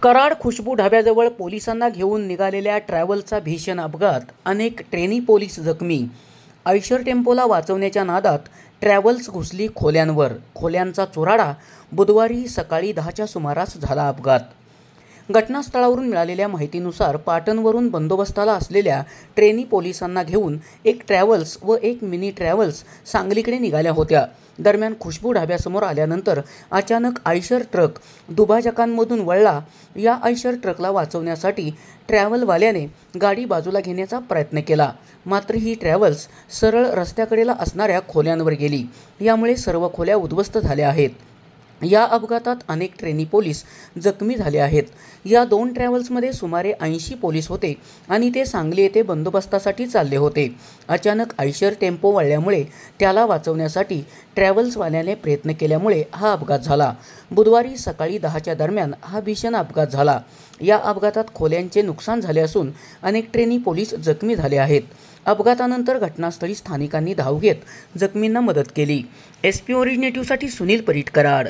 कराड खुशबू ढाब्याजवळ पोलिसांना घेऊन निघालेल्या ट्रॅव्हलचा भीषण अपघात, अनेक ट्रेनी पोलीस जखमी। आयशर टेम्पोला वाचवण्याच्या नादात ट्रॅव्हल्स घुसली खोल्यांवर, खोल्यांचा चुराडा। बुधवारी सकाळी 10च्या सुमारास झाला अपघात। घटनास्थळावरून मिळालेल्या माहितीनुसार पाटणवरून बंदोबस्ताला असलेल्या ट्रेनी पोलिसांना घेऊन एक ट्रॅव्हल्स व एक मिनी ट्रॅव्हल्स सांगलीकडे निघाल्या होत्या। दरम्यान खुशबू ढाब्यासमोर आल्यानंतर अचानक आयशर ट्रक दुभाजकांमधून वळला। या आयशर ट्रकला वाचवण्यासाठी ट्रॅव्हलवाल्याने गाडी बाजूला घेण्याचा प्रयत्न केला, मात्र ही ट्रॅव्हल्स सरळ रस्त्याकडेला असणाऱ्या खोल्यांवर गेली। यामुळे सर्व खोल्या उद्ध्वस्त झाल्या आहेत। या अपघातात अनेक ट्रेनी पोलीस जखमी झाले आहेत। या दोन ट्रॅव्हल्समध्ये सुमारे 80 पोलीस होते आणि ते सांगली येथे बंदोबस्तासाठी चालले होते। अचानक आयशर टेम्पो वळल्यामुळे त्याला वाचवण्यासाठी ट्रॅव्हल्सवाल्याने प्रयत्न केल्यामुळे हा अपघात झाला। बुधवारी सकाळी 10च्या दरम्यान हा भीषण अपघात झाला। या अपघातात खोल्यांचे नुकसान झाले असून अनेक ट्रेनी पोलीस जखमी झाले आहेत। अपघातानंतर घटनास्थळी स्थानिकांनी धाव घेत जखमींना मदत केली। SP ओरिजिनेटिव्हसाठी सुनील परीट, कराड।